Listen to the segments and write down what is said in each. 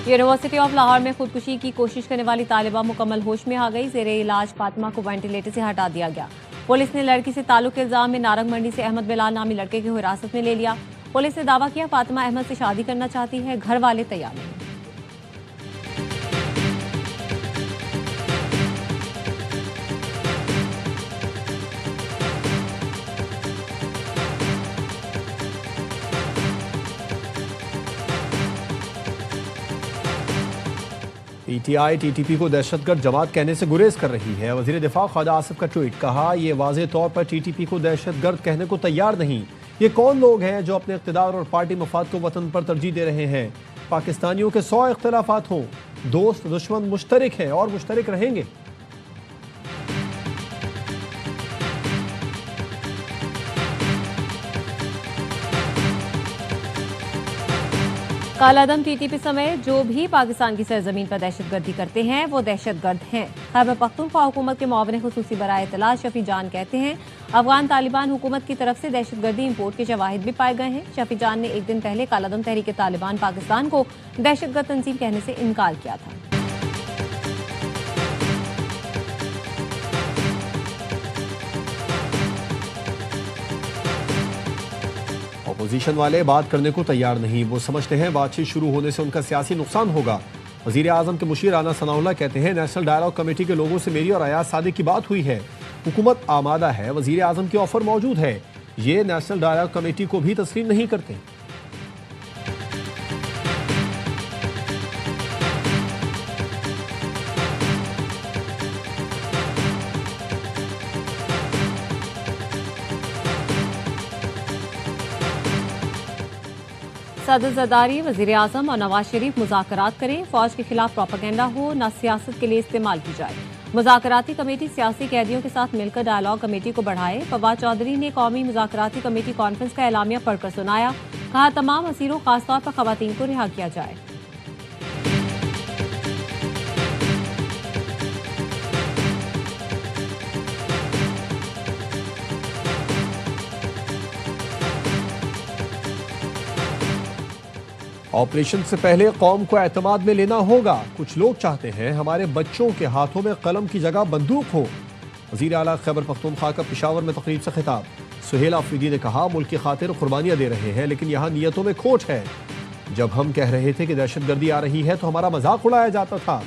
University of Lahore में खुदकुशी की कोशिश करने वाली तालिबा मुकम्मल होश में आ गई। जेरे इलाज फातिमा को वेंटिलेटर से हटा दिया गया। पुलिस ने लड़की से ताल्लुक के इल्जाम में नारंग मंडी से अहमद बिलाल नामी लड़के को हिरासत में ले लिया। पुलिस ने दावा किया फातिमा अहमद से शादी करना चाहती है, घर वाले तैयार नहीं। पीटीआई टीटीपी को दहशतगर्द जमात कहने से गुरेज कर रही है। वजीर दिफा ख्वाजा आसिफ का ट्वीट, कहा यह वाज़ेह तौर पर टीटीपी को दहशतगर्द कहने को तैयार नहीं। ये कौन लोग हैं जो अपने इक़्तिदार और पार्टी मफाद को वतन पर तरजीह दे रहे हैं। पाकिस्तानियों के 100 इख्तिलाफात हों, दोस्त दुश्मन मुश्तरक हैं और मुश्तरक रहेंगे। कालादम टीटीपी समेत जो भी पाकिस्तान की सरजमीन पर दहशतगर्दी करते हैं वो दहशतगर्द हैं। खैबर पख्तूनख्वा हुकूमत के मुआविन खुसूसी बराए इत्तला शफी जान कहते हैं अफगान तालिबान हुकूमत की तरफ से दहशतगर्दी इंपोर्ट के शवाहिद भी पाए गए हैं। शफी जान ने एक दिन पहले कालादम तहरीक तालिबान पाकिस्तान को दहशतगर्द तंजीम कहने से इनकार किया था। अपोजिशन वाले बात करने को तैयार नहीं। वो समझते हैं बातचीत शुरू होने से उनका सियासी नुकसान होगा। वजीर आजम के मुशीर राना सनाउल्लाह कहते हैं नेशनल डायलॉग कमेटी के लोगों से मेरी और अयाज सादिक की बात हुई है। हुकूमत आमादा है, वजीर आजम की ऑफर मौजूद है। ये नेशनल डायलॉग कमेटी को भी तस्लीम नहीं करते। सदर जरदारी, वजीर आजम और नवाज शरीफ मुज़ाकरात करें। फौज के खिलाफ प्रोपेगेंडा हो न सियासत के लिए इस्तेमाल की जाए। मुज़ाकराती कमेटी सियासी कैदियों के साथ मिलकर डायलॉग कमेटी को बढ़ाए। फवाद चौधरी ने कौमी मुज़ाकराती कमेटी कॉन्फ्रेंस का एलामिया पढ़कर सुनाया। कहा तमाम असीरों खासतौर पर खवातीन को रिहा किया जाए। ऑपरेशन से पहले कौम को एतमाद में लेना होगा। कुछ लोग चाहते हैं हमारे बच्चों के हाथों में कलम की जगह बंदूक हो। वज़ीर आला खैबर पख्तूनख्वा का पेशावर में तकरीब से खिताब। सुहेल आफरीदी ने कहा मुल्क की खातिर कुर्बानियां दे रहे हैं लेकिन यहाँ नीयतों में खोट है। जब हम कह रहे थे कि दहशतगर्दी आ रही है तो हमारा मजाक उड़ाया जाता था।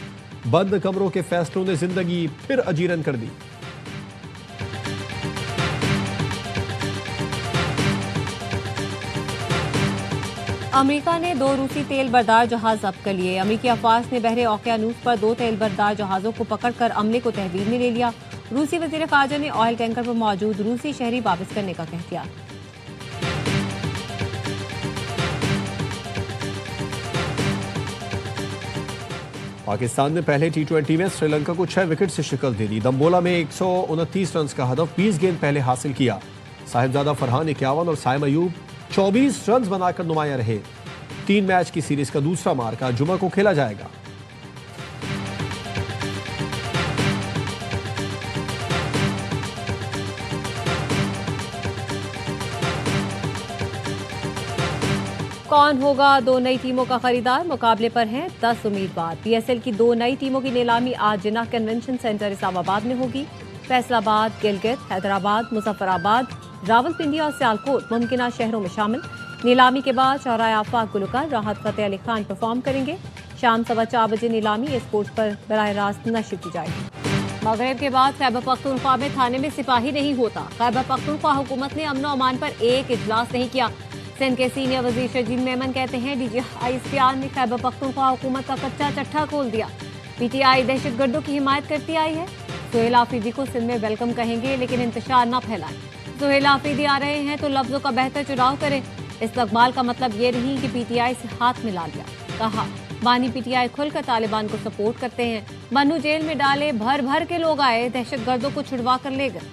बंद कमरों के फैसलों ने जिंदगी फिर अजीरन कर दी। अमेरिका ने 2 रूसी तेल बरदार जहाज जब्त कर लिए। अमेरिकी अफवाज ने बहरे ओकियानूस पर 2 तेल बरदार जहाजों को पकड़कर अमले को तहवील में ले लिया। रूसी वजीर खारजा ने ऑयल टैंकर पर मौजूद रूसी शहरी वापस करने का कह दिया। पाकिस्तान ने पहले T20 में श्रीलंका को 6 विकेट से शिकस्त दे दी। दम्बोला में 129 रन का हदफ 20 गेंद पहले हासिल किया। साहिबजादा फरहान 51 और साइम अयूब 24 रन बनाकर नुमाया रहे। 3 मैच की सीरीज का दूसरा मार्का जुमा को खेला जाएगा। कौन होगा 2 नई टीमों का खरीदार? मुकाबले पर हैं 10 उम्मीदवार। PSL की 2 नई टीमों की नीलामी आज जिन्ना कन्वेंशन सेंटर इस्लामाबाद में होगी। फैसलाबाद, गिलगित, हैदराबाद, मुजफ्फराबाद, रावलपिंडी और सियालकोट मुमकिन शहरों में शामिल। नीलामी के बाद शौहराए आफाक गुलकार राहत फतेह अली खान परफॉर्म करेंगे। शाम 4:15 बजे नीलामी स्पोर्ट्स पर बराह रास्त नशर की जाएगी। मगरिब के बाद खैबर पख्तूनख्वा में थाने में सिपाही नहीं होता। खैबर पख्तूनख्वा हुकूमत ने अमन अमान पर एक इजलास नहीं किया। सिंध के सीनियर वजीर शजीद मेमन कहते हैं DGI इख्तियार ने खैबर पख्तूनख्वा हुकूमत का कच्चा चट्ठा खोल दिया। PTI दहशतगर्दों की हिमायत करती आई है। सुहेल आफरीदी को सिंध में वेलकम कहेंगे लेकिन इंतशार न फैलाएं। सुहेल आफरीदी आ रहे हैं तो लफ्जों का बेहतर चुनाव करें। इस्तकबाल का मतलब ये नहीं कि PTI से हाथ मिला लिया। कहा बानी PTI खुलकर तालिबान को सपोर्ट करते हैं। बन्नू जेल में डाले भर भर के लोग आए, दहशतगर्दों को छुड़वा कर ले गए।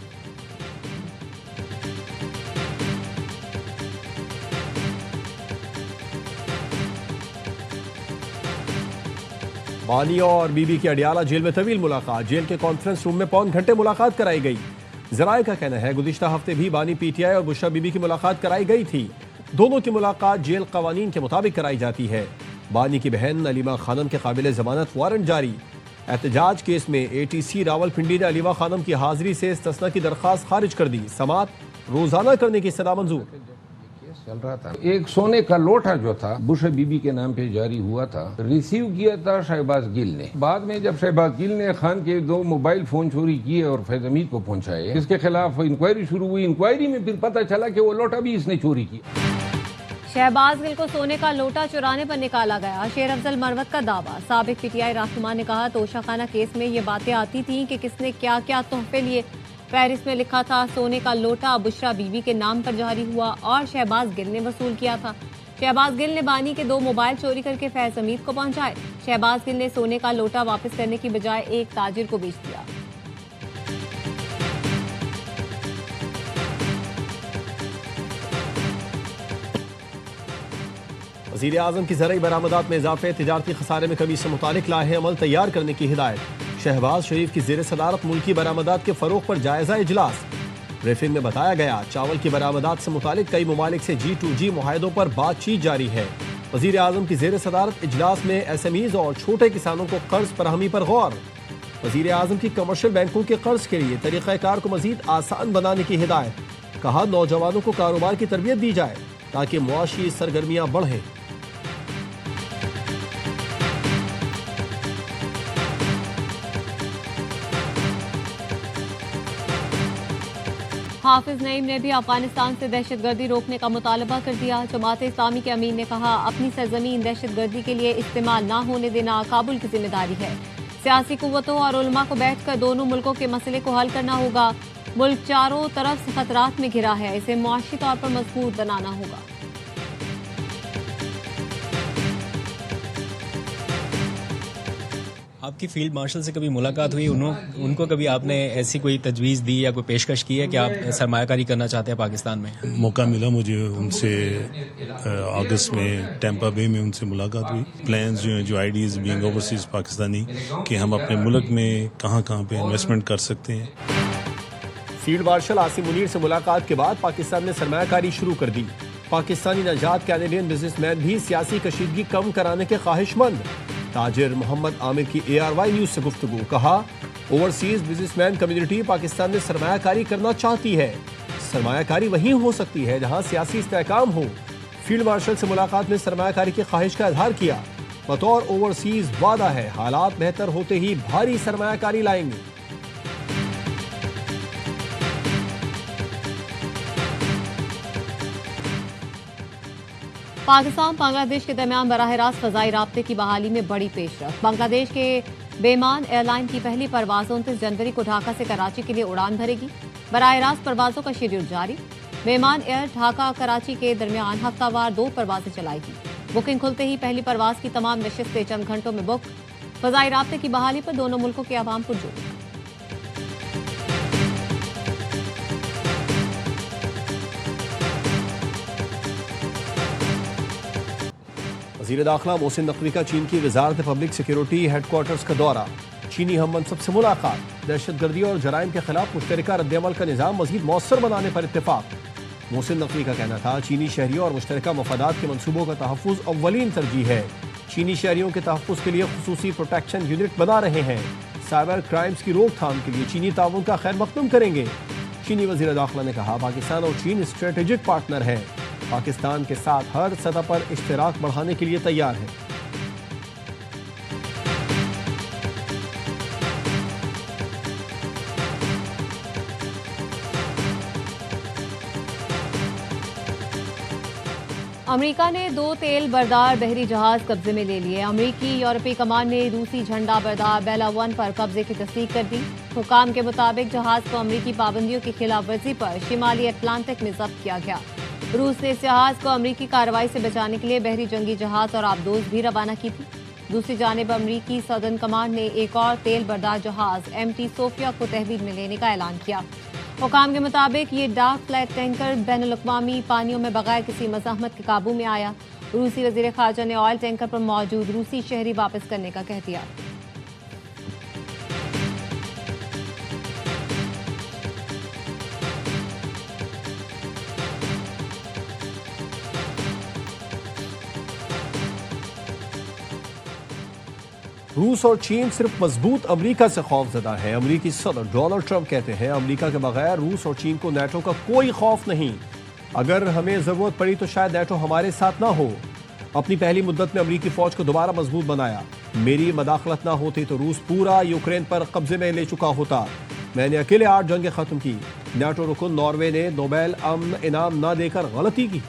बानी और बीबी की अडियाला जेल में तवील मुलाकात। जेल के कॉन्फ्रेंस रूम में पौन घंटे मुलाकात कराई गई। जराये का कहना है गुज़िश्ता हफ्ते भी बानी PTI और बुशरा बीबी की मुलाकात कराई गई थी। दोनों की मुलाकात जेल कवानीन के मुताबिक कराई जाती है। बानी की बहन अलीमा खानम के काबिल जमानत वारंट जारी। एहतजाज केस में ATC रावलपिंडी ने अलीमा खानम की हाजिरी से इस्तिस्ना की दरख्वास्त खारिज कर दी। समात रोजाना करने की सलाह मंजूर। चल रहा था, एक सोने का लोटा जो था बुश बीबी के नाम पे जारी हुआ था, रिसीव किया था शहबाज गिल ने। बाद में जब शहबाज गिल ने खान के 2 मोबाइल फोन चोरी किए और फैज हमीद को पहुंचाए, इसके खिलाफ इंक्वायरी शुरू हुई। इंक्वायरी में फिर पता चला कि वो लोटा भी इसने चोरी किया। शहबाज गिल को सोने का लोटा चुराने पर निकाला गया। शेर अफजल मरवत का दावा। साबिक PTI रहनुमा ने कहा तोशाखाना केस में ये बातें आती थीं कि किसने क्या क्या तोहफे लिए। पेरिस में लिखा था सोने का लोटा बुशरा बीबी के नाम पर जारी हुआ और शहबाज गिल ने वसूल किया था। शहबाज गिल ने बानी के 2 मोबाइल चोरी करके फैज हमीद को पहुंचाए। शहबाज गिल ने सोने का लोटा वापस करने की बजाय एक ताजिर को बेच दिया। वज़ीर आज़म की ज़रई बरामदात में इजाफे, तिजारती खसारे में कमी से मुतालिक लाहे अमल तैयार करने की हिदायत। शहबाज शरीफ की ज़ेर सदारत मुल्की बरामदात के फ़रोग़ पर जायज़ा इजलास। ब्रीफिंग में बताया गया चावल की बरामदात से मुतालिक कई ममालिक से G2G मुआहदों पर बातचीत जारी है। वज़ीर आज़म की ज़ेर सदारत इजलास में SMEs और छोटे किसानों को कर्ज फराहमी पर गौर। वज़ीर आज़म की कमर्शियल बैंकों के कर्ज के लिए तरीक़ाकार को मज़ीद आसान बनाने की हिदायत। कहा नौजवानों को कारोबार की तरबियत दी जाए ताकि मुआशी सरगर्मियाँ बढ़ें। हाफिज नईम ने भी अफगानिस्तान से दहशतगर्दी रोकने का मुतालबा कर दिया। जमात इस्लामी के अमीर ने कहा अपनी सरजमीन दहशतगर्दी के लिए इस्तेमाल न होने देना काबुल की जिम्मेदारी है। सियासी कुव्वतों और उलमा को बैठकर दोनों मुल्कों के मसले को हल करना होगा। मुल्क चारों तरफ से खतरात में घिरा है, इसे मुआशी तौर पर मजबूत बनाना होगा। आपकी फील्ड मार्शल से कभी मुलाकात हुई, उनको कभी आपने ऐसी कोई तजवीज़ दी या कोई पेशकश की है कि आप सरमायाकारी करना चाहते हैं पाकिस्तान में? मौका मिला मुझे उनसे अगस्त में टेम्पा बे में उनसे मुलाकात हुई। प्लान्स जो हैं, जो आइडियाज़ बीइंग ओवरसीज पाकिस्तानी कि हम अपने मुल्क में कहाँ पे इन्वेस्टमेंट कर सकते हैं। फील्ड मार्शल आसिम मुनीर से मुलाकात के बाद पाकिस्तान ने सरमायाकारी शुरू कर दी। पाकिस्तानी नजात कैनेडियन बिजनेसमैन भी सियासी कशीदगी कम कराने के ख्वाहिशमंद। ताजिर मोहम्मद आमिर की ARY न्यूज से गुफ्तगू। कहा ओवरसीज बिजनेसमैन कम्युनिटी पाकिस्तान में सरमायाकारी करना चाहती है। सरमायाकारी वहीं हो सकती है जहां सियासी इस्तेहकाम हो। फील्ड मार्शल से मुलाकात में सरमायाकारी की ख्वाहिश का इजहार किया। बतौर ओवरसीज वादा है हालात बेहतर होते ही भारी सरमायाकारी लाएंगे। पाकिस्तान बांग्लादेश के दरमियान बराह रास्त फजाई राब्ते की बहाली में बड़ी पेशरफ। बांग्लादेश के बेमान एयरलाइन की पहली परवाज 29 जनवरी को ढाका से कराची के लिए उड़ान भरेगी। बराह रास्त परवाजों का शेड्यूल जारी। बेमान एयर ढाका कराची के दरमियान हफ्तावार 2 परवाजें चलाएगी। बुकिंग खुलते ही पहली परवाज की तमाम नशिस्तें चंद घंटों में बुक। फजाई राब्ते की बहाली पर दोनों मुल्कों के अवाम पुरजोर। वज़ीर दाखिला मोहसिन नकवी का चीन की वजारत पब्लिक सिक्योरिटी हेडक्वार्टर्स का दौरा। चीनी हम मनसब से मुलाकात। दहशतगर्दी और जराइम के खिलाफ मुश्तरका रद्दअमल का निज़ाम मज़ीद मौसर बनाने पर इत्तेफाक। मोहसिन नकवी का कहना था चीनी शहरियों और मुश्तरका मफादात के मनसूबों का तहफ़्फ़ुज़ अव्वलीन तरजीह है। चीनी शहरियों के तहफ़्फ़ुज़ के लिए खुसूसी प्रोटेक्शन यूनिट बना रहे हैं। साइबर क्राइम्स की रोकथाम के लिए चीनी ताउन का खैर मकदम करेंगे। चीनी वज़ीर दाखिला ने कहा पाकिस्तान और चीन स्ट्रेटेजिक पार्टनर है। पाकिस्तान के साथ हर सतह पर इश्तिराक बढ़ाने के लिए तैयार है। अमेरिका ने 2 तेल बरदार बहरी जहाज कब्जे में ले लिए। अमेरिकी यूरोपीय कमान ने रूसी झंडा बरदार बेला 1 पर कब्जे की तस्दीक कर दी। हुकाम के मुताबिक जहाज को अमेरिकी पाबंदियों की खिलाफ वर्जी पर शिमाली अटलांटिक में जब्त किया गया। रूस ने इस जहाज को अमेरिकी कार्रवाई से बचाने के लिए बहरी जंगी जहाज और आबदोज भी रवाना की थी। दूसरी जानिब अमेरिकी सदर्न कमांड ने एक और तेल बरदार जहाज MT सोफिया को तहवील में लेने का ऐलान किया। हुकाम के मुताबिक ये डार्क फ्लैट टैंकर बैनुल-अक़वामी पानियों में बगैर किसी मज़ाहमत के काबू में आया। रूसी वज़ीर ख़ारजा ने ऑयल टैंकर पर मौजूद रूसी शहरी वापस करने का कह दिया। रूस और चीन सिर्फ मजबूत अमेरिका से खौफजदा है। अमेरिकी सदर डोनाल्ड ट्रंप कहते हैं अमेरिका के बगैर रूस और चीन को नेटो का कोई खौफ नहीं। अगर हमें जरूरत पड़ी तो शायद नेटो हमारे साथ ना हो। अपनी पहली मुद्दत में अमेरिकी फौज को दोबारा मजबूत बनाया। मेरी मदाखलत ना होती तो रूस पूरा यूक्रेन पर कब्जे में ले चुका होता। मैंने अकेले 8 जंगें खत्म की। नेटो रुकन नॉर्वे ने नोबेल अमन इनाम न देकर गलती की।